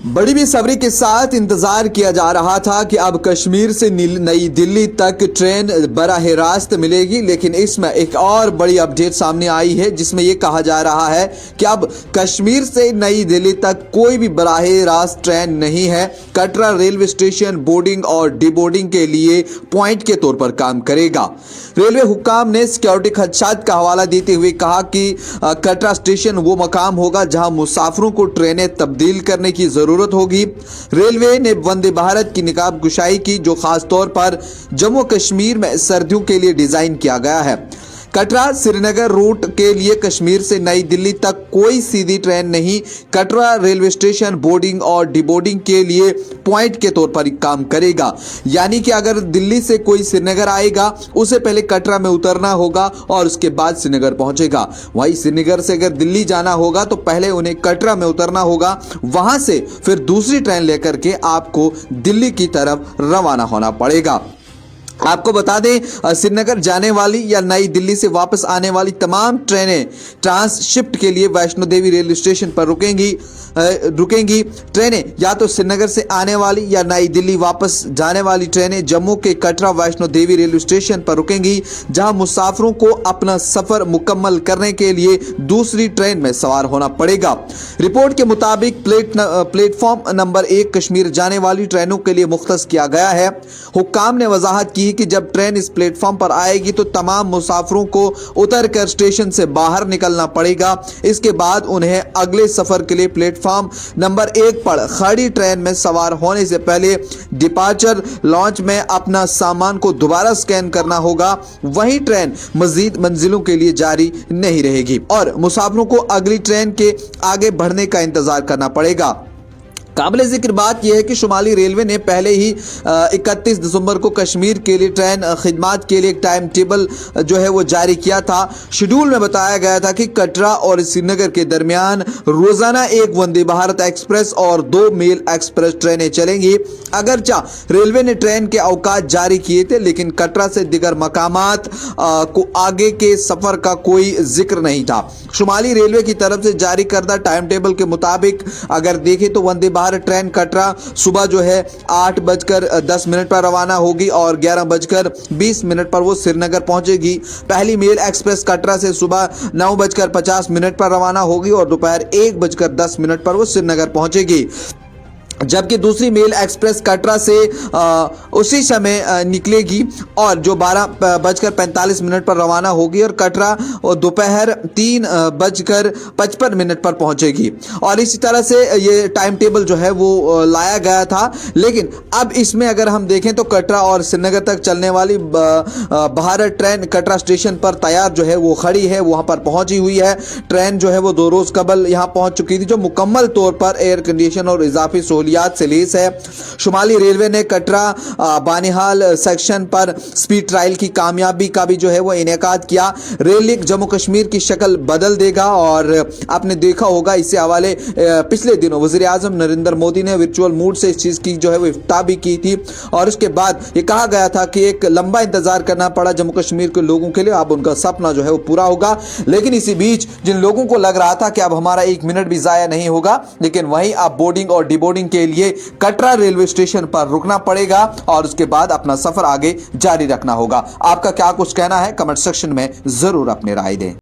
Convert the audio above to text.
बड़ी बेसब्री के साथ इंतजार किया जा रहा था कि अब कश्मीर से नई दिल्ली तक ट्रेन बराह रास्त मिलेगी, लेकिन इसमें एक और बड़ी अपडेट सामने आई है जिसमें यह कहा जा रहा है कि अब कश्मीर से नई दिल्ली तक कोई भी बराह रास्त ट्रेन नहीं है। कटरा रेलवे स्टेशन बोर्डिंग और डिबोर्डिंग के लिए पॉइंट के तौर पर काम करेगा। रेलवे हुक्काम ने सिक्योरिटी खदशात का हवाला देते हुए कहा कि कटरा स्टेशन वो मकाम होगा जहां मुसाफिरों को ट्रेनें तब्दील करने की जरूरत होगी। रेलवे ने वंदे भारत की निकाब कुशाई की, जो खास तौर पर जम्मू कश्मीर में सर्दियों के लिए डिजाइन किया गया है। कटरा श्रीनगर रूट के लिए कश्मीर से नई दिल्ली तक कोई सीधी ट्रेन नहीं। कटरा रेलवे स्टेशन बोर्डिंग और डिबोर्डिंग के लिए पॉइंट के तौर पर काम करेगा, यानी कि अगर दिल्ली से कोई श्रीनगर आएगा उसे पहले कटरा में उतरना होगा और उसके बाद श्रीनगर पहुंचेगा। वहीं श्रीनगर से अगर दिल्ली जाना होगा तो पहले उन्हें कटरा में उतरना होगा, वहां से फिर दूसरी ट्रेन लेकर के आपको दिल्ली की तरफ रवाना होना पड़ेगा। आपको बता दें, श्रीनगर जाने वाली या नई दिल्ली से वापस आने वाली तमाम ट्रेनें ट्रांसशिफ्ट के लिए वैष्णो देवी रेलवे स्टेशन पर रुकेंगी। ट्रेनें या तो श्रीनगर से आने वाली या नई दिल्ली वापस जाने वाली ट्रेनें जम्मू के कटरा वैष्णो देवी रेलवे स्टेशन पर रुकेंगी, जहां मुसाफिरों को अपना सफर मुकम्मल करने के लिए दूसरी ट्रेन में सवार होना पड़ेगा। रिपोर्ट के मुताबिक प्लेटफॉर्म नंबर 1 कश्मीर जाने वाली ट्रेनों के लिए मुख्तस किया गया है। हुक्काम ने वजाहत की कि जब ट्रेन इस प्लेटफॉर्म पर आएगी तो तमाम मुसाफिरों को उतरकर स्टेशन से बाहर निकलना पड़ेगा। इसके बाद उन्हें अगले सफर के लिए प्लेटफॉर्म नंबर 1 पर खड़ी ट्रेन में सवार होने से पहले डिपार्चर लॉन्च में अपना सामान को दोबारा स्कैन करना होगा। वही ट्रेन मजीद मंजिलों के लिए जारी नहीं रहेगी और मुसाफिरों को अगली ट्रेन के आगे बढ़ने का इंतजार करना पड़ेगा। काबिल जिक्र बात यह है कि शुमाली रेलवे ने पहले ही 31 दिसंबर को कश्मीर के लिए ट्रेन खिदमात के लिए एक टाइम टेबल जो है वो जारी किया था। शेड्यूल में बताया गया था कि कटरा और श्रीनगर के दरमियान रोजाना एक वंदे भारत एक्सप्रेस और 2 मेल एक्सप्रेस ट्रेनें चलेंगी। अगरचा रेलवे ने ट्रेन के अवकाश जारी किए थे, लेकिन कटरा से दिगर मकामात को आगे के सफर का कोई जिक्र नहीं था। शुमाली रेलवे की तरफ से जारी करदा टाइम टेबल के मुताबिक अगर देखें तो वंदे भारत ट्रेन कटरा सुबह जो है 8:10 पर रवाना होगी और 11:20 पर वो श्रीनगर पहुंचेगी। पहली मेल एक्सप्रेस कटरा से सुबह 9:50 पर रवाना होगी और दोपहर 1:10 पर वो श्रीनगर पहुंचेगी, जबकि दूसरी मेल एक्सप्रेस कटरा से उसी समय निकलेगी और जो 12:45 पर रवाना होगी और कटरा और दोपहर 3:55 पर पहुंचेगी। और इसी तरह से ये टाइम टेबल जो है वो लाया गया था, लेकिन अब इसमें अगर हम देखें तो कटरा और श्रीनगर तक चलने वाली भारत ट्रेन कटरा स्टेशन पर तैयार जो है वो खड़ी है, वहां पर पहुंची हुई है। ट्रेन जो है वो 2 रोज कबल यहां पहुंच चुकी थी, जो मुकम्मल तौर पर एयर कंडीशन और इजाफी से लेस है। शुमाली रेलवे ने कटरा बानिहाल सेक्शन पर स्पीड ट्रायल की कामयाबी का भी जो है वो इनेकाद किया। रेल लिंक जम्मू कश्मीर की शक्ल बदल देगा और आपने देखा होगा इससे हवाले पिछले दिनों वजीर आजम नरेंद्र मोदी ने वर्चुअल मूड से इस चीज की जो है वो इफ्ताह भी की थी और उसके बाद ये कहा गया था कि एक लंबा इंतजार करना पड़ा जम्मू कश्मीर के लोगों के लिए, अब उनका सपना जो है वो पूरा होगा। लेकिन इसी बीच जिन लोगों को लग रहा था कि अब हमारा 1 मिनट भी जाया नहीं होगा, लेकिन वहीं अब बोर्डिंग और डिबोर्डिंग के लिए कटरा रेलवे स्टेशन पर रुकना पड़ेगा और उसके बाद अपना सफर आगे जारी रखना होगा। आपका क्या कुछ कहना है कमेंट सेक्शन में जरूर अपनी राय दें।